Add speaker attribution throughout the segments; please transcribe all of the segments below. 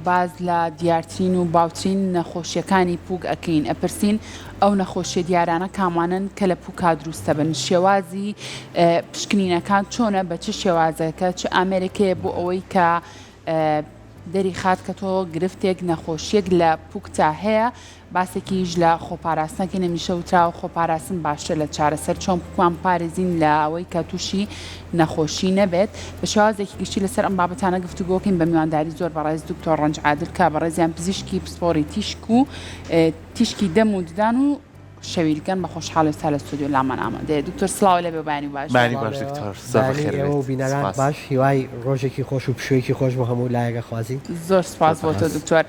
Speaker 1: باز لە دیارترین و باوترین نەخۆشیەکانی پووک ئەکەین ئەپرسین ئەو نەخۆشیە دیارانە کامانن کە لە پووکا دروستە بن شێوازی پشکنینەکان چۆنە بە چ شێوازەکە چ ئامێرێکەیە بۆ ئەوەی کە دەری خات کە تۆ گرفتێک نەخۆشیەک لە پووکتا هەیە باسێکیش لە خۆپاراستنەکە نەمیشە وتراوە خۆپاراستن باشتر لە چارەسەر چۆن پووکمان پارێزین لە ئەوەی کە تووشی نەخۆشی نەبێت بە شێوازێکی گشتی لەسەر ئەم بابەتانە گفتوگۆکەین بە میوانداری زۆر بەڕێز دکتۆر ڕەنج عادل کە بەڕێزیان پزیشکی پسپۆڕی تیشک و تیشکی دەم و ددان و شەویلکەن بە خۆشحاڵی سا لە ستودیۆ لامان ئامادەیە دکتۆر سڵاو لێ بێبانی باش
Speaker 2: بانی باش دکتۆر
Speaker 3: ئێوە بینەران باش هیوای ڕۆژێکی خۆش و پشوێکی خۆش بۆ هەموو لایەکە خوازی
Speaker 1: زۆر سپاس بۆ تۆ دکتۆر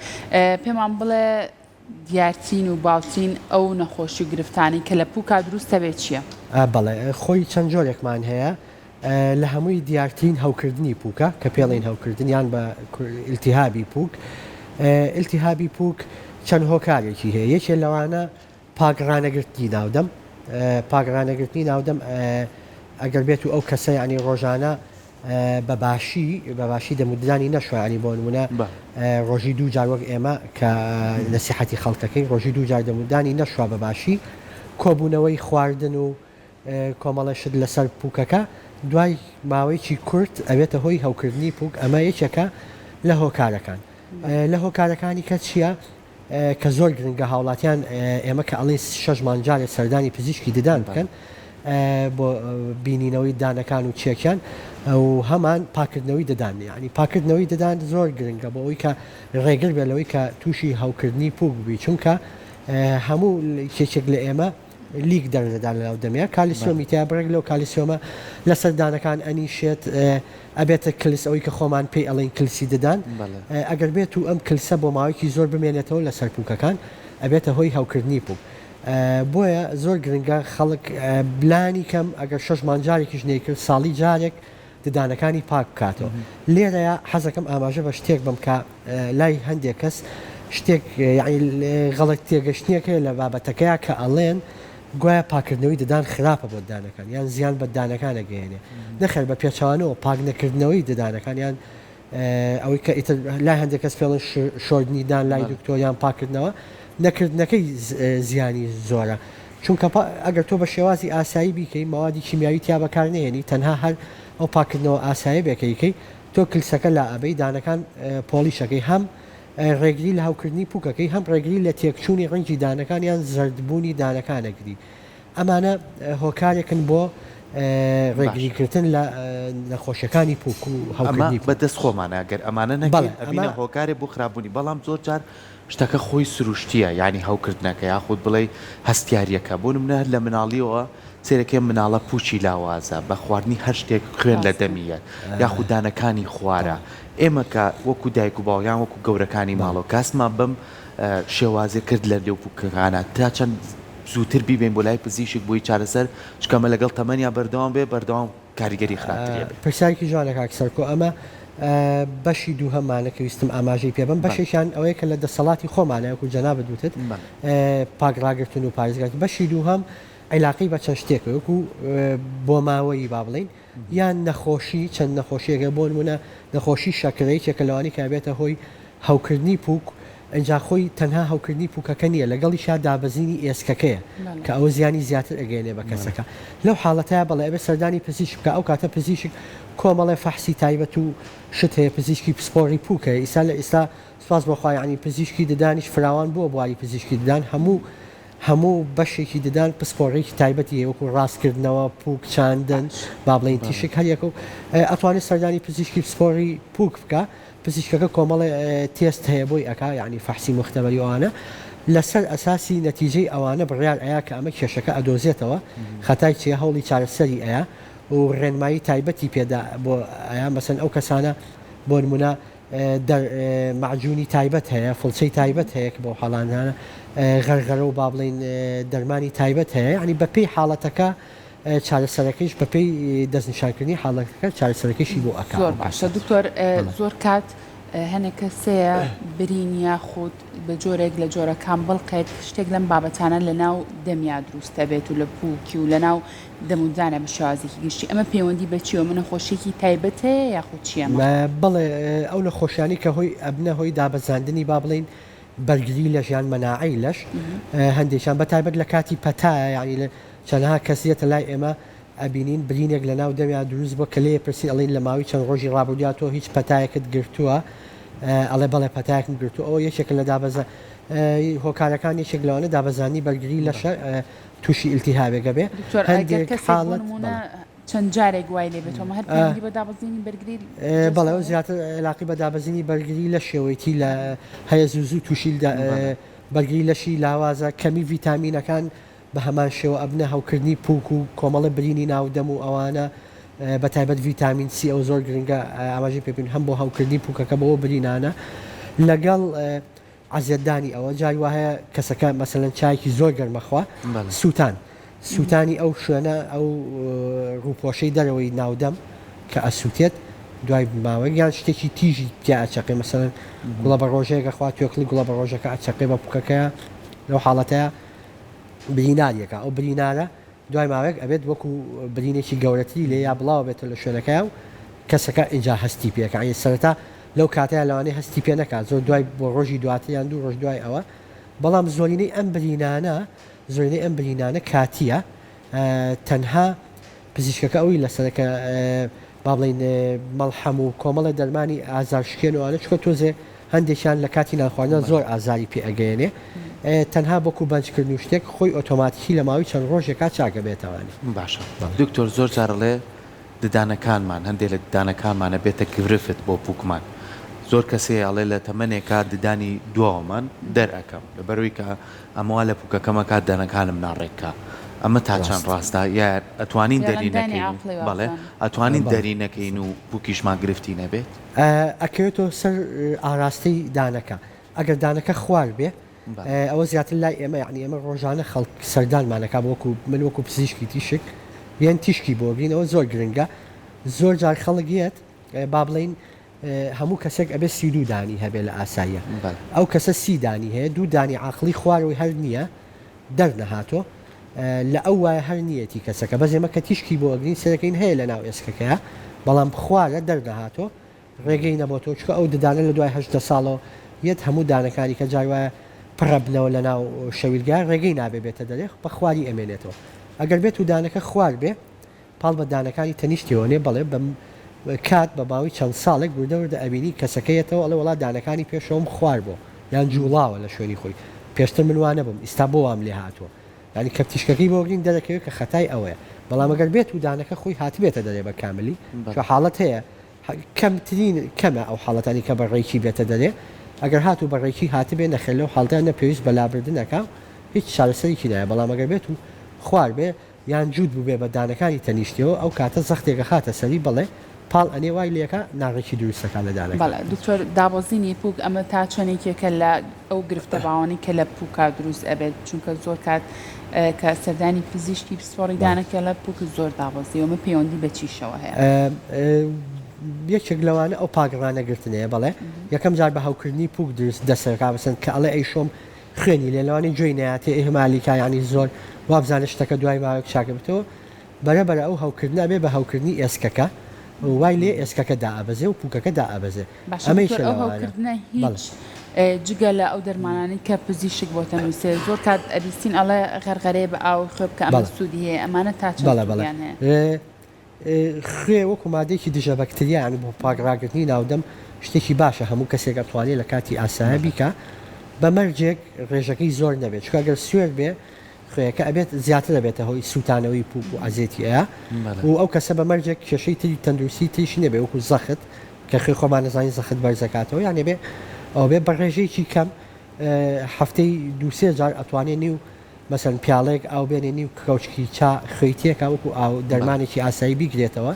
Speaker 1: پێمان بڵێ دیارترین و باوترین ئەو نەخۆشی و گرفتانی کە لە پووکا دروستە بێت چییە؟
Speaker 3: بەڵێ خۆی چەند جۆرێکمان هەیە لە هەمووی دیارترین هەوکردنی پووکە کە پێڵین هەوکردنیان بە ئیلتیهابی پووک ئیلتیهابی پووک چەند هۆکارێکی هەیە یەکێ لەوانە پاگرانەگرتنی ناودەم پاگرانەگرتنی ناودەم ئەگەر بێت و ئەو کەسە ینی ڕۆژانە بەباشی دەمودانی نەشوانی بۆ نمونە ڕۆژی دوو جار وەک ئێمە کە نەسیحەتی خەڵکەکەی ڕۆژی دوو جار دەمودانی نەشوا بەباشی کۆبوونەوەی خواردن و کۆمەڵەشت لەسەر پووکەکە دوای ماوەیەکی کورت ئەوێتە هۆی هەوکردنی پووک ئەمە یەکێکە لە هۆکارەکان لە هۆکارەکانی کە چییە؟ کە زۆر گرنگە هاوڵاتیان ئێمە کە ئەڵی 6 مانجارێک سەردانی پزیشکی ددان بکەن بۆ بینینەوەی دانەکان و چێکیان و هەمان پاکردنەوەی ددان ینی پاکردنەوەی ددان زۆر گرنگە بۆ ئەوەی کە ڕێگر بێ لەوەی کە تووشی هەوکردنی پووک بی چونکە هەموو کێچێک لە ئێمە لیک دەردەدان لەو دەمەیە کالیسیۆمی تیا بڕێک لەو کالیسیۆمە لەسەر دانەکان ئەنیشێت ئەبێتە کلس ئەوەی کە خۆمان پێی ئەڵین کلسی ددان ئەگەر بێت و ئەم کلسە بۆ ماوەیەکی زۆر بمێنێتەوە لەسەر پووکەکان ئەبێتە هۆی هەوکردنی پووک بۆیە زۆر گرنگە خەڵک بلانی کەم ئەگەر 6 مانجارێکیش نەیکرد ساڵی جارێک ددانەکانی پاک بکاتەوە لێرەیە حەزەکەم ئاماژە بە شتێک بم کە لای هەندێک کەس شتێک غەڵەت تێگەشتنیەکە لە بابەتەکەیە کە ئەڵێن گوایە پاکردنەوەی ددان خراپە بۆ ددانەکان یان زیان بە ددانەکانە گەێنێ نەخێر بە پێچوانەوە پاک نەکردنەوەی ددانەکان یان ئەوەی کە لای هەندێک کەس پێڵن شۆردنی دان لای دکتۆریان پاکردنەوە نەکردنەکەی زیانی زۆرە چونکە ئەگەر تۆ بە شێوازی ئاسایی بیکەی ماوادی کیمیاوی تیا بەکارنێنی تەنها هەر ئەو پاکردنەوە ئاسایی بێکەیکەی تۆ کلسەکە لە ئەبەی دانەکان پۆلیشەکەی هەم ڕێگری لە هاوکردنی پووکەکەی هەم ڕێگری لە تێکچوونی ڕەنگی دانەکان یان زەردبوونی دانەکانەگری ئەمانە هۆکارێکن بۆ ڕێگریکردن لە نەخۆشیەکانی پووک و هەوکردنی
Speaker 2: بەدەست خۆمانە ئەگەر ئەمانە نەبینە هۆکارێ بۆ خراپبوونی بەڵام زۆر جار شتەکە خۆی سروشتیە ینی هەوکردنەکە یاخود بڵێ هەستیاریەکە بۆ منە لە مناڵیەوە سێرەکەی مناڵە پوچی لاوازە بە خواردنی هەر شتێک خوێن لە دەمیە یاخود دانەکانی خوارە ئێمە کە وەکو دایک و باویان وەکو گەورەکانی ماڵەوە کاسمان بم شێوازێ کرد لە لێو پووکەکانە تا چەند زووتر بیبین بۆ لای پزیشک بووی چارەسەر چکەمە لەگەڵ تەمەنیا بەردەوام بێ بەردەوام کاریگەری خراپترێ بێ
Speaker 3: پرسیارێکی جوانە کاکسەرکۆ ئەمە بەشی دوو هەمانەکە ویستم ئاماژەی پێبم بەشێکیان ئەوەیە کە لە دەسەڵاتی خۆمانە وەکو جەنابەت دوتت پاکڕاگرتن و پارێزگاتی بەشی دوو هەم عیلاقی بە چەند شتێک وەکو بۆ ماوەی با بڵین یان نەخۆشی چەند نەخۆشیەکە بۆ نمونە نەخۆشی شەکرەی چێکە لەوانی کە بێتە هۆی هەوکردنی پووک ئەنجا خۆی تەنها هەوکردنی پووکەکە نییە لەگەڵی شا دابەزینی ئێسکەکەیە کە ئەوە زیانی زیاتر ئەگەێنێ بە کەسەکە لەو حاڵەتەیە بەڵێ ئەبێ سەردانی پزیشک بکە ئەو کاتە پزیشک کۆمەڵێ فەحسی تایبەت و شت هەیە پزیشکی پسپۆڕی پووکە ئیسا لە ئێستا سپاس بۆخوای ینی پزیشکی ددانیش فراوان بووە بواری پزیشکی ددان هەموو بەشێکی ددان پسپۆڕێکی تایبەتی وەکو ڕاستکردنەوە پووک چاندن با بڵین تیشک هەریەکە و ئەتوانێت سەردانی پزیشکی پسپۆڕی پووک بکە پزیشکەکە کۆمەڵێ تێست هەیە بۆی ئەکا ینی فەحسی مختبەری ئەوانە لەسەر ئەساسی نەتیجەی ئەوانە بڕیار ئەیە کە ئەمە کێشەکە ئەدۆزێتەوە خەتای چیە هەوڵی چارەسەری ئەیە و ڕێنمایی تایبەتی پێدا بۆ ئەیان مەسەن ئەو کەسانە بۆ نمونە معجونی تایبەت هەیە فڵچەی تایبەت هەیە کە بۆ حاڵانانە غەرغەرە و با بڵین دەرمانی تایبەت هەیە ینی بەپێی حاڵەتەکە چارەسەرەکەیش بەپێی دەستنیشانکردنی حاڵەتەکە چارەسەرەکەیشی بۆ ئەکا
Speaker 1: زۆر باشە دکتۆر زۆر کات هەنێک کەسەیە برینیا خۆت بە جۆرێک لە جۆرەکان بڵقێت شتێک لەم بابەتانە لە ناو دەمیا دروستە بێت و لە پووکی و لە ناو دەمودانە بە شێوازێکی گشتی ئەمە پەیوەندی بە چیوە منە خۆشێکی تایبەتەیە یاخود چیە
Speaker 3: بڵێ ئەو لە خۆشیانی کە هۆی ئەبنە هۆی دابەزاندنی با بڵین بەرگری لەش یان مەناعی لەش هەندێکیان بەتایبەت لە کاتی پەتایە یعنی لە چەندها کەسیەتە لای ئێمە ئەبینین برینێک لە ناو دەمیا دروست بۆ کە لێ پرسی ئەڵین لە ماوەی چەند ڕۆژی ڕابردووە تۆ هیچ پەتایەکت گرتووە ئەڵێ بەڵێ پەتایەکم گرتو ئەو یەکێک لە دابەزە هۆکارەکان یەکێک لەوانە دابەزانی بەرگری لە تووشی ئیلتیهابێکە بێ
Speaker 1: هەندێک حاڵەت چەند جارێک وای لێ بێتەوە هەر پەیوەندی بە دابەزینی بەرگری
Speaker 3: بەڵێ ئەو زیاتر علاقی بە دابەزینی بەرگری لە شێوەیەتی لە هەیە زوو تووشی بەرگری لەشی لاوازە کەمی ڤیتامینەکان بە هەمان شێوە ئەبنە هەوکردنی پووک و کۆمەڵە برینی ناودەم و ئەوانە بە تایبەت ڤیتامین سی ئەو زۆر گرنگە ئاماژی پێبین هەم بۆ هەوکردنی پووکەکە بەوە برینانە لەگەڵ عزیەتدانی ئەوە جای وایە کەسەکە مەسەلەن چایکی زۆر گەرمەخوا سووتانی ئەو شوێنە ئەو ڕووپۆشەی دەرەوەی ناودەم کە ئەسووتێت دوای ماوەی یان شتێکی تیژی پیا ئەچەقێ مەسەلەن گوڵە بە ڕۆژەیەکە خوا توێکڵی گوڵە بە ڕۆژەکە ئەچەقێ بە پووکەکە لەو حاڵەتەیە بریناریەکە ئەو برینارە دوای ماوەیەک ئەبێت وەکو برینێکی گەورەتری لێ یا بڵاو بێتە لە شوێنەکە و کەسەکە اینجا هەستی پێەکە ئەی سەرەتا لەو کاتەیە لەوانەیە هەستی پێ نەکات زۆر دوای بۆ ڕۆژی دواتیان دوو ڕۆژ دوای ئەوە بەڵام زۆرینەی ئەم برینانە کاتیە تەنها پزیشکەکە ئەوی لەسەرەکە با بڵین مەڵحەم و کۆمەڵە دەرمانی ئازارشکێنەوەوانە چکە تۆزێ هەندێکیان لە کاتی ناخواردن زۆر ئازاری پێ ئەگەێنێ تەنها بۆکو بەنجکردن و شتێک خۆی ئۆتۆماتیکی لە ماوەی چەند ڕۆژێکا چاکە بێتەوانی
Speaker 2: باشە دکتۆر زۆر جارڵێ ددانەکانمان هەندێک لە ددانەکانمانە بێتە گرفت بۆ پووکمان زۆر کەسێ ئەڵێ لە تەمەنێکا ددانی دووەمان دەرەکەم لەبەروی کە ئەموا لە پووکەکەمە کات دانەکانم ناڕێککە ئەمە تا چەند ڕاستە یا ئەتوانین دەرینەکەین بەڵێ ئەتوانین دەرینەکەین و پووکیشمان گرفتی نەبێت
Speaker 3: ئەکەوێتەوە سەر ئاراستەی دانەکە ئەگەر دانەکە خوار بێ ئەوە زیاتر لای ئێمە یعنی ئێمە ڕۆژانە خەڵک سەردانمانەکە بۆکو من وەکو پزیشکی تیشک یان تیشکی بۆ بینەوە زۆر گرنگە زۆر جار خەڵکیت با بڵین هەموو کەسێک ئەبێ 32 دانی هەبێ لە ئاساییە ئەو کەسە 30 دانی هەیە 2 دانی عاقلی خواروی هەر نییە دەرنەهاتۆ لە ئەو وایە هەر نیەتی کەسەکە بەزێمە کە تیشکی بۆ ئەگرین سەرەکەین هەیە لە ناو ئێسکەکەیە بەڵام بخوارە دەرنەهاتۆ ڕێگەی نەبۆتەوە چکە ئەو ددانە لە دوای 8 ساڵەوە یەت هەموو دانەکانی کە جای وایە پڕەبنەوە لە ناو شەویلگار ڕێگەی نابێ بێتە دەرێخ بە خواری ئەمێنێتەوە ئەگەر بێت و دانەکە خوار بێ پاڵ بە دانەکانی تەنیشتیەوەنێ بڵێ بە کات بە باوی چەند ساڵێک بوردەوردە ئەبینی کەسەکەیەتەوە ئەڵێ وڵات دانەکانی پێشەوەم خوار بۆ یان جوڵاوە لە شوێنی خۆی پێشتر من وانە بم ئستا بۆ وام لێ هاتووە ینی کەپتیشکەکەی بۆگرین دەرەکەوێت کە خەتای ئەوەیە بەڵام ئەگەر بێت و دانەکە خۆی هاتبێتە دەرێ بە کاملی چ حاڵەت هەیە کەمترین کەمە ئەو حاڵەتانی کە بەڕێکی بێتە دەرێ ئەگەر هات و بەڕێکی هاتبێ نەخێ لەو حاڵتیان نەپێویست بەلابردنەکە هیچ چارەسەرێکی نایە بەڵام ئەگەر بێت و خوار بێ یان جوود بووبێ بە دانەکانی تەنیشتەوە ئەو کاتە زەختێکە خاتە سەری بڵێ پاڵ ئەنێ وای لێەکە ناڕێکی دروستەکە لە دانەکە
Speaker 1: بەڵێ دکتۆر دابەزینی پووک ئەمە تا چۆنێکێکە لە ئەو گرفتە باوانی کە لە پووکا دروست ئەبێت چونکە زۆر کات کە سەردانی پزیشکی پسپۆڕی دانەکە لە پووک زۆر دابەزی ئەمە پەیوەندی بە چیشەوە هەیە
Speaker 3: یەکێک لەوانە ئەو پاگڕانەگرتنەیە بڵێ یەکەم جار بە هەوکردنی پووک دروست دەسەرکا بسن کە ئەڵێ ئەی شۆم خوێنی لێلوانی گوێی نایاتێ ئێمالیکا ینی زۆر وابزانە شتەکە دوای ماوەیەک چاکە بێتەوە بەرەبەر ئەو هەوکردنا بێ بە هەوکردنی ئێسکەکە وای لێ ئێسکەکە دائەبەزێ و پووکەکە دائەبەزێ
Speaker 1: ئەمەی هەوکردنە هیچ جگە لە ئەو دەرمانانی کە پزیشک بۆ تەنووسێ زۆر کات ئەبیستین ئەڵێ غەرغەرێ بە ئاو خوێ بکە ئەمە سوودی هەیە ئەمانە تا چەند هەیە
Speaker 3: خوێ وەکو مادێکی دژە بەکتریان بۆ پاگڕاگرتنی ناودەم شتێکی باشە هەموو کەسێک ئەتوانێت لە کاتی ئاسایە بیکە بە مەرجێک ڕێژەکەی زۆر نەبێت چکە ئەگەر سوێر بێ خوێەکە ئەبێت زیاتر دەبێتە هۆی سووتانەوەی پووک و ئازێتی ئەیە و ئەو کەسە بە مەرجێک کێشەی تری تەندروستی تریشی نەبێ وەکو زەخت کە خوێ خۆمان نەزانین زەخت بەرزەکاتەوە یان نەبێ ئەو بێ بە ڕێژەیەکی کەم هەفتەی دووسێ جار ئەتوانێت نی و مەسەن پیاڵێک ئاو بێنێنی و کەوچکی چا خوێتیەکە وەکو ئاو دەرمانێکی ئاسایی بیگرێتەوە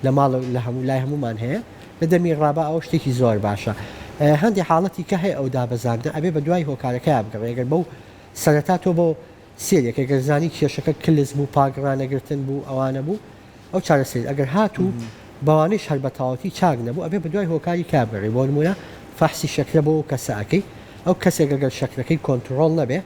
Speaker 3: لە ماڵ لە هەموو لای هەمومان هەیە لە دەمی ڕابە ئەو شتێکی زۆر باشە هەندی حاڵەتی کە هەیە ئەو دابەزاندە ئەبێ بە دوای هۆکارەکە بگەڕێگەر بەو سەرەتا تۆ بۆ سێرێکە گەرزانی کێشەکە کلز بوو پاگڕانەگرتن بوو ئەوانە بوو ئەو چارەسەر ئەگەر هات و بەوانەیش هەر بە تەواوەتی چاک نەبوو ئەبێ بە دوای هۆکاری کابگەڕێ بۆ نمونە فەحسی شەکرە بۆ کەسەکەی ئەو کەسێک ئەگەر شەکرەکەی کۆنتترۆل نەبێ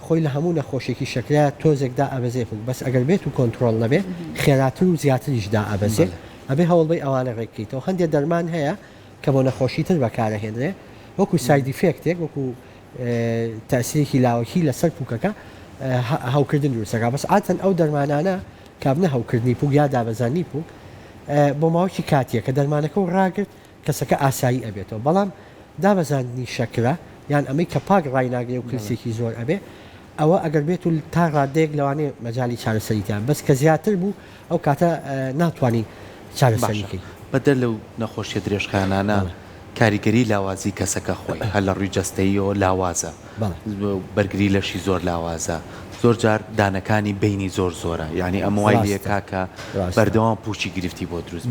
Speaker 3: خۆی لە هەموو نەخۆشێکی شەکرە تۆزێکدا ئەبەزێ بوو بەس ئەگەر بێت و کۆنتترۆل نەبێ خێراتر و زیاتریشدا ئەبەزێ ئەبێ هەوڵبەی ئەوانە ڕێکیتەوە هەندێک دەرمان هەیە کە بۆ نەخۆشی تر بەکارەهێنرێ وەکو سایدیفێکتێک وەکو تەسیرێکی لاوەکی لەسەر پووکەکە هەوکردن دروستەکە بەس ئاتەن ئەو دەرمانانە کابنە هەوکردنی پووک یا دابەزانی پووک بۆ ماوەکی کاتیە کە دەرمانەکە و ڕاگرت کەسەکە ئاسایی ئەبێتەوە بەڵام دابەزاندنی شەکرە یان ئەمەی کە پاک ڕایناگرێ و کلسێکی زۆر ئەبێ ئەوە ئەگەر بێت و تا ڕادەیەک لەوانەیە مەجای چارەسەریتیان بەس کە زیاتر بوو ئەو کاتە ناتوانانی چارەسەریکەی
Speaker 2: بەدەر لەو نەخۆشیە درێژخانانە کاریگەری لاوازی کەسەکە خۆی هەر لە ڕووی جەستەییەوە لاوازە بەرگری لەشی زۆر لاوازە زۆر جار دانەکانی بینی زۆر زۆرە یعنی ئەم وای لێ کاکە بەردەوام پوچی گرفتی بۆ دروست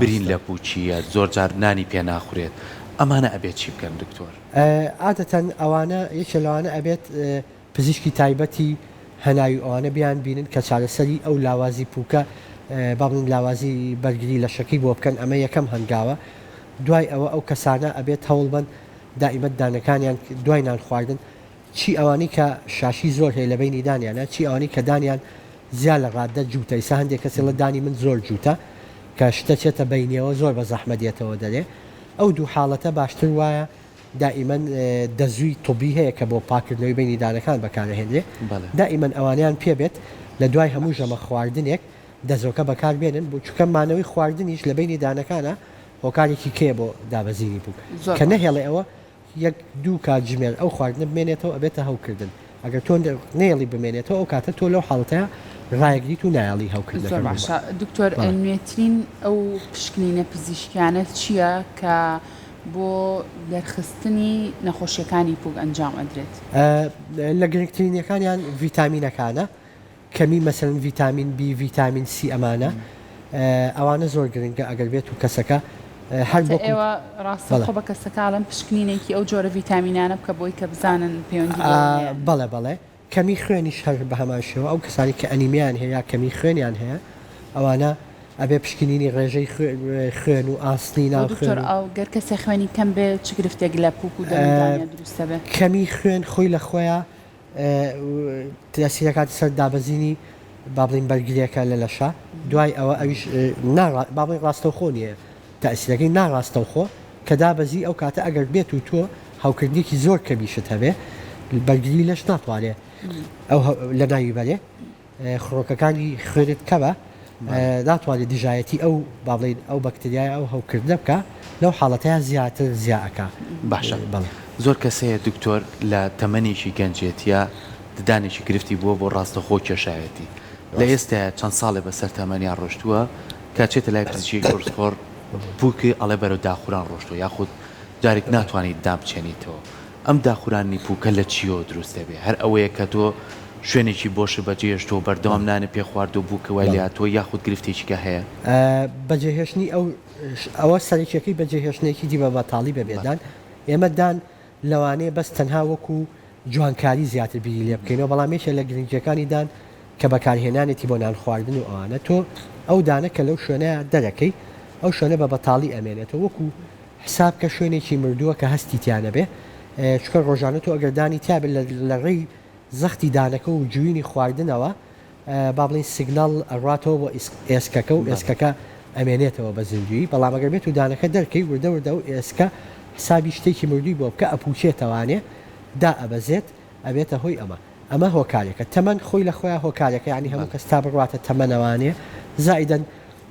Speaker 2: برین لە پوچیە زۆر جار نانی پێ ناخورێت ئەمانە ئەبێت چی بکەن دکتۆر؟
Speaker 3: عادەتەن ئەوانە یەکێ لەوانە ئەبێت پزیشکی تایبەتی هەناوی ئەوانە بیان بینن کە چارەسەری ئەو لاوازی پووکە با بڵین لاوازی بەرگری لە شەکەی بۆ بکەن ئەمە یەکەم هەنگاوە دوای ئەوە ئەو کەسانە ئەبێت هەوڵ بن دائیمەت دانەکانیان دوای نان خواردن چی ئەوانی کە شاشی زۆر هەیە لە بینی دانیانە چی ئەوانی کە دانیان زیاد لە ڕاددە جووتە ئیسا هەندێک کەسی لە دانی من زۆر جووتە کە شتە چێتە بینیەوە زۆر بە زەحمەدێتەوە دەرێ ئەو دوو حاڵەتە باشتر وایە دائیمەن دەزووی توبی هەیە کە بۆ پاکردنەوەی بینی دانەکان بەکارهێنرێ دائیمەن ئەوانیان پێبێت لە دوای هەموو ژەمە خواردنێک دەزۆکە بەکاربێنن بۆ چکە مانەوەی خواردنیش لە بینی دانەکانە هۆکارێکی کێ بۆ دابەزینی بوو کە نەهێڵێ ئەوە یەک دوو کات ژمێر ئەو خواردنە بمێنێتەوە ئەبێتە هەوکردن ئەگەر تۆ نێڵی بمێنێتەوە ئەو کاتە تۆ لەو حاڵەتەیە ڕایگریت و نایڵی هەوکردن
Speaker 1: دکتۆر نوێترین ئەو پشکنینە پزیشکیانە چییە کە بۆ دەرخستنی نەخۆشیەکانی پووک ئەنجام ئەدرێت
Speaker 3: لە گرنگترینەکانیان ڤیتامینەکانە کەمی مەسەن ڤیتامین B ڤیتامین C ئەمانە ئەوانە زۆر گرنگە ئەگەر بێت و کەسەکە هەر
Speaker 1: ئێوە ڕاستە بە کەسەکڵم پشکنینێکی ئەو جۆرە ڤیتامینانە بکە بۆی کە بزانن پەیوەندی
Speaker 3: بەڵێ بەڵێ کەمی خوێنیش هەر بە هەماشەوە ئەو کەسانی کە ئەنیمیان هەیە کەمی خوێنیان هەیە ئەوانە ئەبێ پشکنینی ڕێژەی خوێن و ئاستی ناوخێن
Speaker 1: ئەو گەر کەسە خوێنی کەم بێ چ گرفتێک لە پووک و دروستە بێت
Speaker 3: کەمی خوێن خۆی لە خۆیان تەسیرەکاتی سەر دابەزینی بابڵین بەرگریەکە لە لەشە دوای ئەوە ئەویش بابڵین ڕاستەوخۆ نییە تەسیرەکەی ناڕاستەوخۆ کە دابەزی ئەو کاتە ئەگەر بێت و تۆ هاوکردنیێکی زۆر کەمیشت هەبێ بەرگری لەش ناتوانێت ئەو لە ناوی بەرێ خڕۆکەکانی خوێنت کەوە ناتوانێت دژایەتی ئەو بابڵین ئەو بەکتریای ئەو هەوکردە بکە لەو حاڵەتەیە زیاتر زیاکە
Speaker 2: باشە زۆر کەسەیە دکتۆر لە تەمەنێکی گەنجێتیە ددانێکی گرفتی بووە بۆ ڕاستەخۆ کێشایەتی لە ئێستا چەند ساڵێ بەسەر تەمەنیان ڕۆشتووە کاچێتە لای پزیشکی قورسخۆر پووکی ئەڵێ بەرەو داخوران ڕۆشتووە یاخود جارێک ناتوانیت دام بچێنیتەوە ئەم داخورانی پووکە لە چیەوە دروست دەبێ هەر ئەوەیە کە تۆ شوێنێکی بۆشە بەجێهێشتەوە بەردەوام نانە پێ خواردو بووکە وای لە تۆ یاخود گرفتێکیکە هەیە
Speaker 3: بەجێهێشتنی ئەوە سەرێکیەکەی بەجێهێشتێکی دیبە بەتاڵی بەبێدان ئێمەدان لەوانەیە بەس تەنها وەکو جوانکاری زیاتر بیری لێ بکەینەوە بەڵامێشە لە گرنگجەکانی دان کە بەکارهێنانێتی بۆ نان خواردن و ئەوانە تۆ ئەو دانە کە لەو شوێنەیە دەرەکەی ئەو شوێنە بە بەتاڵی ئەمێنێتەوە وەکو حساب کە شوێنێکی مردووە کە هەستی تیانە بێ چکە ڕۆژانە تۆ ئەگەردانی تیابێت لە ڕێی زەختی دانەکە و جوینی خواردنەوە با بڵین سیگنال ئەڕاتەوە بۆ ئێسکەکە و ئێسکەکە ئەمێنێتەوە بە زیندوی بەڵام ئەگەر بێت و دانەکە دەرکەی وردە و ئێسکە حسابی شتێکی مردووی بۆ بکە ئەپوچێتەوانێ دا ئەبەزێت ئەبێتە هۆی ئەمە هۆکارێکە تەمەەن خۆی لە خۆیان هۆکارەکە ینی هەموو کەس تا بڕاتە تەمەنەوانێ زائیدەن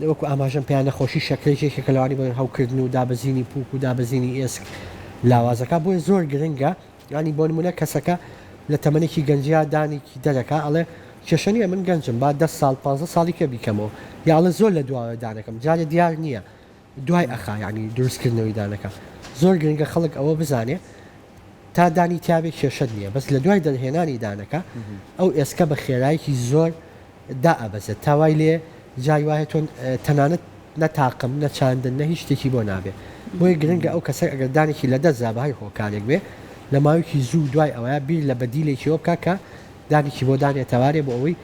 Speaker 3: وەکو ئاماژەم پێیان نەخۆشی شەکرێکێکی کەلوانی بۆ هەوکردن و دابەزینی پووک و دابەزینی ئێسک لاوازەکە بۆی زۆر گرنگە ینی بۆ نمونە کەسەکە لە تەمەێکی گەنجیا دانێکی دەرەکە ئەڵێ کێشەنیە من گەنجم با 10 ساڵ 15 ساڵی کە بیکەمەوە یاڵە زۆر لە دواوە دانەکەم جارە دیار نییە دوای ئەخا ینی دروستکردنەوەی دانەکە زۆر گرنگە خەڵک ئەوە بزانێ تا دانی تیاابێک کێشە نییە بەس لە دوای دەرهێنانی دانەکە ئەو ئێسکە بە خێرایکی زۆر دا ئەبەزێت تاوای لێ جای وایە تۆ تەنانەت نەتاقم نەچاندن نە هیچ شتێکی بۆ نابێ بۆی گرنگە ئەو کەسە ئەگەر دانێکی لە دەست زابهای هۆکارێک بێ لە ماوەیەکی زوو دوای ئەوەیە بیر لە بەدیلێکیەوە بکە کە دانێکی بۆ دانێتەوارێ بۆ ئەوەی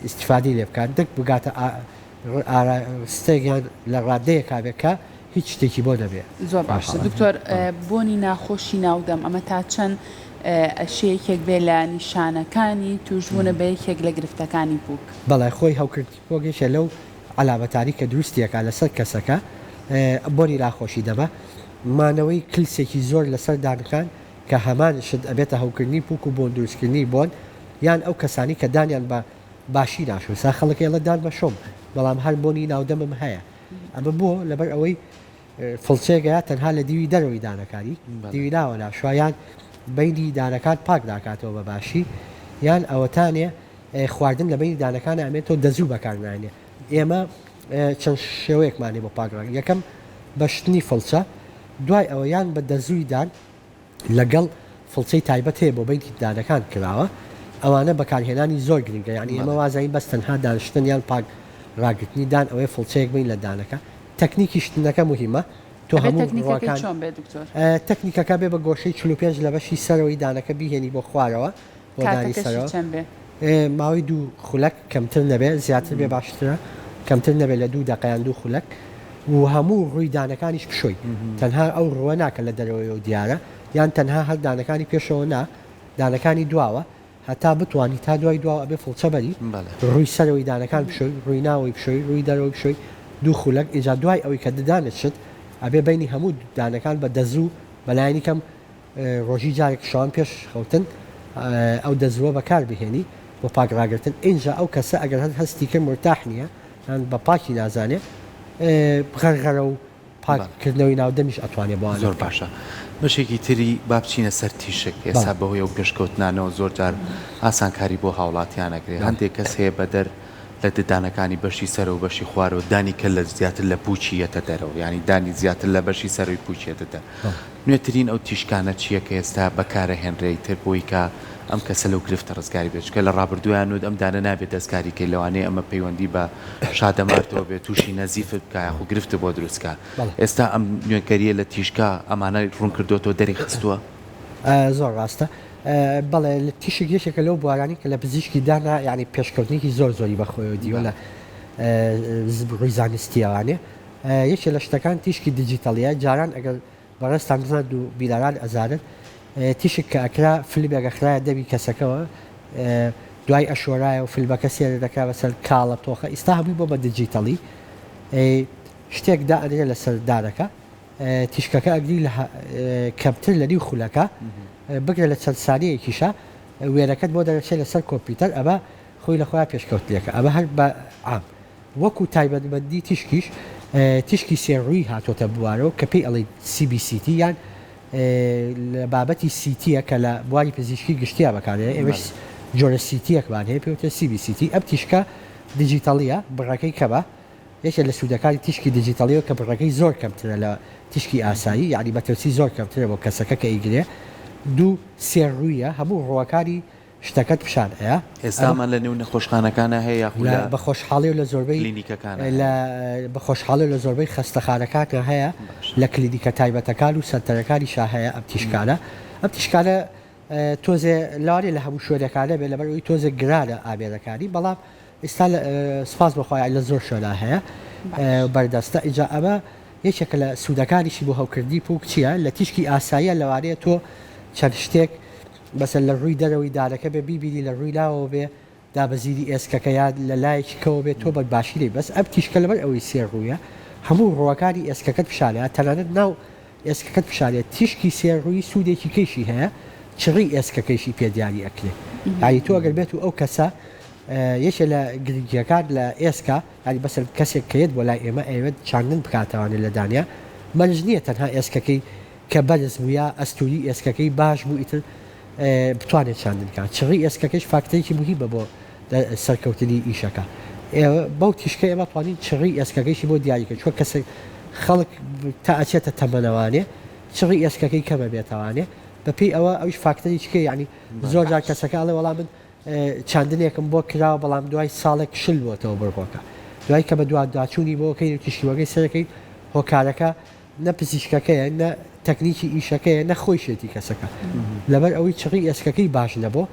Speaker 3: ئیسیفادی لێ بکات دەک بگاتە ستێکیان لە ڕادەیە کابێکە هیچ شتێکی بۆ دەبێت.
Speaker 1: زۆر باشە دکتۆر بۆنی ناخۆشی ناودەم ئەمە تا چەند ئەشەیەکێک بێ لە نیشانەکانی توژبوونە بە یەکێک لە گرفتەکانی پووک.
Speaker 3: بەڵێ خۆی هەوکردی پۆگەشە لەو علامەتاری کە دروستیەکە لەسەر کەسەکە بۆنی ناخۆشی دەبە مانەوەی کلسێکی زۆر لەسەر دانەکان کە هەمان شت ئەبێتە هەوکردنی پووک و بۆن دروستکردنی بۆن یان ئەو کەسانی کە دانیان بە باشی ناشو سا خەڵک ئێڵە دان بە شۆم بەڵام هەر بۆنی ناودەمم هەیە ئەمە بۆ لەبەر ئەوەی فڵچێگەیە تەنها لە دیوی دەرەوەی دانەکانی دیوی ناوە ناشوایان بینی دانەکان پاک ناکاتەوە بە باشی یان ئەوەتانێ خواردن لە بینی دانەکان ئەمێتەوە دەزوو بەکارنانێ ئێمە چەند شێوەیەکمانێ بۆ پاکڕان یەکەم بەشتنی فڵچە دوای ئەوە یان بە دەزوویدان لەگەڵ فڵچەی تایبەت هەیە بۆ بینی دانەکان کراوە ئەوانە بەکارهێنانی زۆر گرنگە یعنی ئێمە وازایی بەس تەنها دانیشتن یان پاک ڕاگررتنی دان ئەوەی فڵچەیەک بین لە دانەکە تەکنیکی شتنەکە مهمە تۆ هەموو تەکنیکەکە بێ بە گۆشەی 45 لە بەشی سەرەوەی دانەکە بیهێنی بۆ خوارەوە بۆ دانی سەرەوە ماوەی دوو خولەک کەمتر نەبێت زیاتر بێ باشترە کەمتر نەبێت لە 2 دقیقیان دوو خولەک و هەموو ڕووی دانەکانیش بشۆی تەنها ئەو ڕووە ناکە لە دەرەوەی و دیارە یان تەنها هەر دانەکانی پێشەوە نا دانەکانی دواوە هەتا بتوانانی تا دوای دواوە ئەبێ فڵچە بەری ڕووی سەرەوەی دانەکان بشۆی ڕووی ناوەی بشۆی ڕووی دەرەوەی بشۆی دوو خولەک ئیجا دوای ئەوەی کە ددانت شت ئەبێ بینی هەموو دانەکان بە دەزوو بەلایانی کەم ڕۆژی جارێک شان پێش خەوتن ئەو دەزووە بەکار بهێنی بۆ پاکڕاگرتن اینجا ئەو کەسە ئەگەر هەر هەستی کرد مرتاح نییە بە پاکی نازانێ غەرغەرە و پاکردنەوەی ناودەمیش ئەتوانێت بۆ
Speaker 2: زۆر باشە بەشێکی تری با بچینە سەر تیشک ئێستا بەهۆی ئەو پێشکەوتنانەوە زۆر جار ئاسانکاری بۆ هاوڵاتیانەگرێت هەندێک کەس هەیە بەدەر لە ددانەکانی بەشی سەر و بەشی خوارەوە دانی کە لە زیاتر لە پوچیەتە دەرەوە ینی دانی زیاتر لە بەشی سەروی پوچێتە دەر نوێترین ئەو تیشکانە چییە کە ئێستا بەکارە هێنرەی تر بۆی کە ئەم کەسە لەو گرفتە ڕزگاری بێتکە لە ڕابردویان و ئەم دانە نابێت دەستکاری کە لەوانەیە ئەمە پەیوەندی بە شادەمارتەوە بێت تووشی نەزیفت بکە و گرفتە بۆ دروستکە ئێستا ئەم نوێکەریە لە تیشکە ئەمانە ڕوون کردوەوە دەری خستووە
Speaker 3: زۆر ڕاستە بەڵێ لە تیشک یەکێکە لەو بوارانی کە لە پزیشکی دانا ینی پێشکەوتنێکی زۆر زۆری بەخۆیەوە دیوە لە ڕووی زانستییاوانێ یەکێ لە شتەکان تیشکی دیجیتەڵیە جاران ئەگەر بەڕێستان بزان و بیلاران ئەزانن تیشک کە ئەکرا فیلمێکەخرایە دەبی کەسەکەەوە دوای ئەشۆرایە و فیلمەکە سێرە دەکا بەسەر کاڵە تۆخە ئیستا هەبووی بۆ بە دیجیتەڵی شتێکدا ئەدرێ لە سەردانەکە تیشکەکە ئەگری لە کەمتر لە نیو خولەکە بگرە لە چەند سانەیەکیشە وێرەکەت بۆ دەرەچێت لەسەر کۆمپیوتەر ئەمە خۆی لە خۆیان پێشکەوتلێکە ئەمە هەر بە عام وەکو تایبەتمەندی تیشکیش تیشکی سێڕووی هاتۆتە بوارەوە کە پێی ئەڵی CBCT یان لە بابەتی سیتیە کە لە بواری پزیشکی گشتیا بەکارێنێت ئێمەش جۆرە سیتیەکمان هەیە پێوتە CBCT ئەم تیشکە دیجیتەڵیە بڕەکەی کەمە یەکێ لە سوودەکانی تیشکی دیجیتەڵیەوە کە بڕەکەی زۆر کەمترە لە تیشکی ئاسایی یعنی بەتەوسی زۆر کەمترە بۆ کەسەکە کە ئیگرێ دوو سێڕوویە هەموو ڕۆوەکانی شتەکەت پیشان ئەیە
Speaker 2: ئێستامان لە نێو نەخۆشخانەکانە هەیە
Speaker 3: بە خۆشحاڵی و لە زۆربەی بە خۆشحاڵی لە زۆربەی خەستەخانەکانە هەیە لە کلینیکە تایبەتەکان و سەرەکانی هەیە ئەم تیشکانە ئەم تیشکانە تۆزێ لاری لە هەموو شوێنەکانە بێت لەبەرەوەی تۆزە گرانە ئامێرەکانی بەڵام ئێستا سپاس بەخۆیان لە زۆر شوێنە هەیە بەردەستە ئیجا ئەمە یەکێکە لە سوودەکانیشی بۆ هەوکردنی پووک چییە لە تیشکی ئاساییە لەوانەیە تۆ چەند شتێک بەسەر لە ڕووی دەرەوەی دانەکە بێ بیبینی لە ڕووی لاوە بێ دابەزیری ئێسکەکە یاد لە لایەکەوە بێت تۆ بە باشی لێ بەس ئەم تیشکە لەبەر ئەوەی سێڕوویە هەموو ڕۆوەکانی ئێسکەکەت پیشانەیە تەنانەت ناو ئێسکەکەت پیشانێت تیشکی سێڕووی سوودێکی کەیشی هەیە چڕی ئێسکەکەیشی پێدیاری ئەکرێ یانی تۆ ئەگەر بێت و ئەو کەسە یەکێ لە گرنگیەکان لە ئێسکا ینی بەسەر کەسێک کەیت بۆ لای ئێمە ئەوێت چاندن بکاتەوانێت لە دانیا مەرج نییە تەنها ئێسکەکەی کە بەرز بووە ئەستوری ئێسکەکەی باش بوو ئیتر بتوانێت چاندن بکات چڕی ئێسکەکەش فاکتەرێکی مهمە بۆ سەرکەوتنی ئیشەکە بەو تیشکە ئێمە توانین چڕی ئێسکەکەیشی بۆ دیاریکە چۆن کەسە خەڵک تا ئەچێتە تەمەنەوانێ چڕی ئێسکەکەی کەمە بێتەوانێ بەپێی ئەوە ئەوش فاکتەری چکە یعنی زۆر جار کەسەکەڵێ وەڵام من چاندنێکم بۆ کراوە بەڵام دوای ساڵێک شل بۆتەوە بڕۆکە دوای کە بە دوچوونی بۆکەی و تیشتیوەکەی سەرەکەی هۆکارەکە نە پزیشکەکەیە نە تەکنیکی ئیشەکەیە نەخۆی شێتی کەسەکە لەبەر ئەوەی چڕی ئێسکەکەی باش نەبوو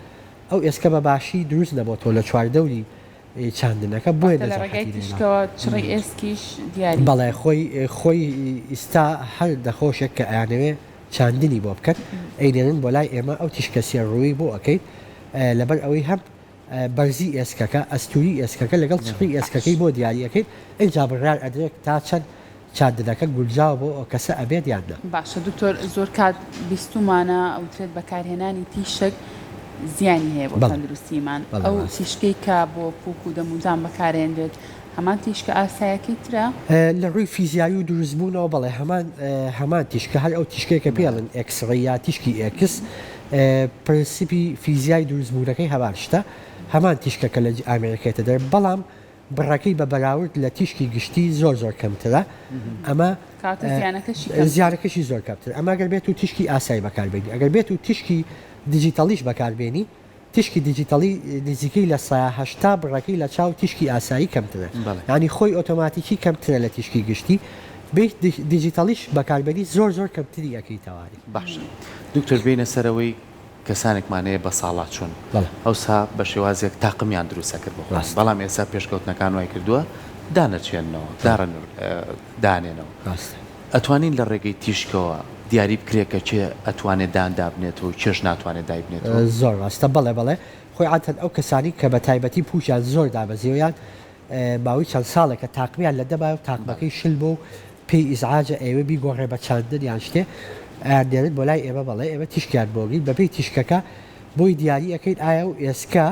Speaker 3: ئەو ئێسکە بە باشی دروست نەبوو تۆ لە چواردەوری چاندنەکە بۆیە
Speaker 1: لە ڕێگای تیشکەوە چڕی ئێسکیش دیاری
Speaker 3: بەڵێ خۆی ئستا هەر دەخۆشێک کە ئایانەوێ چاندنی بۆ بکەن ئەیدێنن بۆ لای ئێمە ئەو تیشکەسیە ڕووی بۆ ئەەکەیت لەبەر ئەوەی هەم بەرزی ئێسکەکە ئەستوری ئێسکەکە لەگەڵ چڕی ئێسکەکەی بۆ دیاریەکەیت ئەجا بڕار ئەدرێت تا چەند چاندنەکە گولجاوە بۆ کەسە ئەبێت یاندا
Speaker 1: باشە دکتۆر زۆر کات بیستمانە ئەوترێت بەکارهێنانی تیشک زیانی هەیە بۆ تەندروستیمان ئەو تیشکەی کە بۆ پووک و دەموزان بەکارێنرێت هەمان تیشکە ئاسایەکەی ترە
Speaker 3: لە ڕووی فیزیایی و دروستبوونەوە بەڵێ هەمان تیشکە هەر ئەو تیشکێکە پێڵن ئەکسڕیا تیشکی ئێکس پرسیپی فیزیایی دروستبوونەکەی هەمان شتە هەمان تیشکەکە لە ئامریکێتە دەر بەڵام بڕەکەی بە بەراورد لە تیشکی گشتی زۆر کەمترە ئەمە زیانەکەشی زۆر کەمتر ئەمە ئەگەر بێت و تیشکی ئاسایی بەکاربێنی ئەگەر بێت و تیشکی دیجیتالیش بەکاربێنی تیشکی دیجیتالی نزیکەی لە 180 بڕەکەی لە چاو تیشکی ئاسایی کەمترە ینی خۆی ئۆتۆماتیکی کەمترە لە تیشکی گشتی دیجیتالیش بەکاربێنی زۆر کەمتری ئەەکەی تەواری
Speaker 2: باش دکتۆر بینە سەرەوەی کەسانێکمانەیە بە ساڵات چوون ئەوسا بە شێوازێک تاقمیان دروستە کرد بۆ بەڵام ئێستا پێشکەوتنەکان وای کردووە دانەچێنەوە دانێنەوە ئەتوانین لە ڕێگەی تیشکەوە دیاری بکرێکە چێ ئەتوانێت داندا بنێتەوە چێش ناتوانێت دایبنێتەوە
Speaker 3: زۆر ڕاستە بەڵێ خۆی عاتەن ئەو کەسانی کە بە تایبەتی پوچیان زۆر دابەزیۆیان باوی چەند ساڵێکە تاقمیان لە دەبا و تاقمەکەی شل بۆ پێی ئیزعاجە ئێوە بیگۆڕێ بە چاندن یان شتێ دێنێت بۆ لای ئێمە بەڵێ ئێمە تیشکیان بۆگین بەپێی تیشکەکە بۆی دیاری ئەەکەیت ئایا و ئێسکا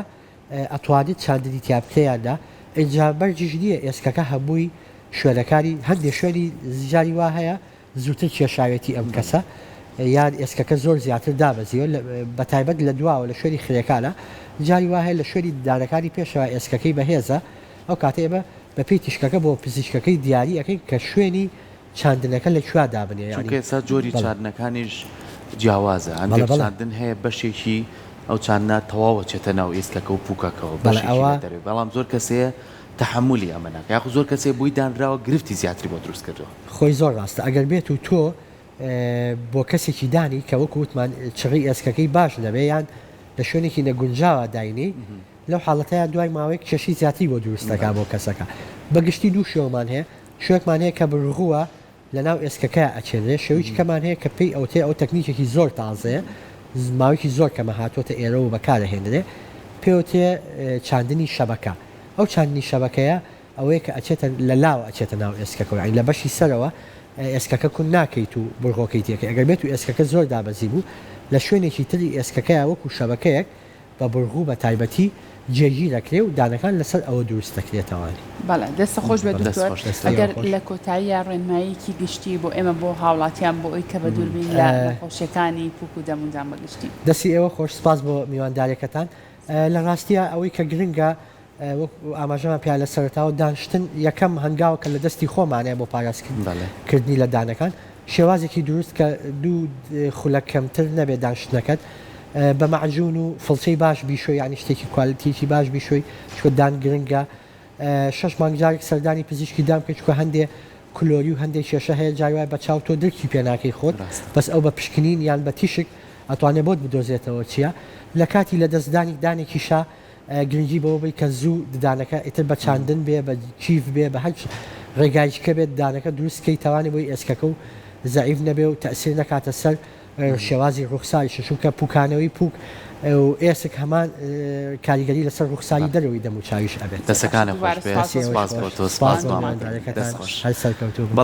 Speaker 3: ئەتوانێت چاندنی تیابکەیاندا ئەجا بەرجیش نییە ئێسکەکە هەمووی شوێنەکانی هەندێک شوێنی زیاری وا هەیە زووتر کێشاوێتی ئەم کەسە یان ئێسکەکە زۆر زیاتر دابەزیەوە بە تایبەت لە دواوە لە شوێنی خرێکانە جاری وا هەیە لە شوێنی دانەکانی پێشەوە ئێسکەکەی بەهێزە ئەو کاتێ ئێمە بەپێی تیشکەکە بۆ پزیشکەکەی دیاری ئەەکەین کە شوێنی چاندنەکە لە کووا دابنێ
Speaker 2: ئێستا جۆری چاندنەکانیش جیاوازە هەندێک چاندن هەیە بەشێکی ئەو چاندنا تەواوە چێتە ناو ئێسکەکە و پووکەکەەوە بەڵام زۆر کەسەیە تحملی ئەمەناکە یاخو زۆر کەسێ بووی دانراوە گرفتی زیاتری بۆ دروست کردەوە
Speaker 3: خۆی زۆر ڕاستە ئەگەر بێت و تۆ بۆ کەسێکی دانی کە وەکو وتمان چڕی ئێسکەکەی باش دەبێ یان لە شوێنێکی نەگونجاوە داینی لەو حاڵەتەیە دوای ماوەیەک کێشی زیاتری بۆ دروستەکە بۆ کەسەکە بەگشتی دوو شێوەمان هەیە شوێکمان هەیە کە بڕغووە لە ناو ئێسکەکە ئەچێنێ شێویی کەمان هەیە کە پێی ئەوتێ ئەو تەکنیکێکی زۆر تازەیە ماوەیەکی زۆر کەمە هاتوۆتە ئێرە و بەکارەهێنرێ پێوتێ چاندنی شەبەکە ئەو چاندنی شەبەکەیە ئەوەیە کە ئەچێتە لە لاوە ئەچێتە ناو ئێسکەکەەوە لە بەشی سەرەوە ئێسکەکە کون ناکەیت و بڕغۆکەی تێکە ئەگەر بێت و ئێسکەکە زۆر دابەزی بوو لە شوێنێکی تری ئێسکەکەیە وەکو شەبەکەیەک بە بڕغوو بە تایبەتی جێگی دەکرێ و دانەکان لەسەر ئەوە دروست دەکرێتەوەی
Speaker 1: بەڵێ دەستە خۆش بێت ئەگەر لە کۆتایی ڕێنماییکی گشتی بۆ ئێمە بۆ هاوڵاتیان بۆ ئەوی کە بە دووربین لە نەخۆشیەکانی پووک و دەموندان بەگشتی
Speaker 3: دەستی ئێوە خۆش سپاس بۆ میواندارێکەکان لە ڕاستیە ئەوەی کە گرنگە ئاماژەمان پیا لە سەرتاوە دانیشتن یەکەم هەنگاوە کە لە دەستی خۆمانەیە بۆ پاراستکردنی لە دانەکان شێوازێکی دروست کە دوو خولە کەمتر نەبێت دانیشتنەکەت بە مەعجون و فڵچەی باش بیشۆی یانی شتێکی کوالیتیکی باش بیشۆی چکە دان گرنگە 6 مانگجارێک سەردانی پزیشکی دام کە چکە هەندێک کلۆری و هەندێک کێشە هەیە جاوای بە چاو تۆ دەرکی پێناکەی خۆت بەس ئەو بە پشکنین یان بە تیشک ئەتوانێت بۆت بدۆزێتەوە چییە لە کاتی لە دەستدانی دانێکیشا گرنگی بەوە بی کە زوو دانەکە ئیتر بە چاندن بێ بە چیف بێ بە هەر ڕێگایشکە بێت دانەکە دروستکەی توانێت بۆی ئێسکەکە و زەعیف نەبێ و تەسیر نەکاتە سەر شێوازی ڕوخساری ششوکە پوکانەوەی پوک و ئێسک هەمان کاریگەری لەسەر ڕوخساری دەرەوەی دەموچاویش ئەبێت
Speaker 2: دەسەکانە خۆش بێ سپاس بۆ تۆ سپاس
Speaker 3: هەر سەرکەوتوو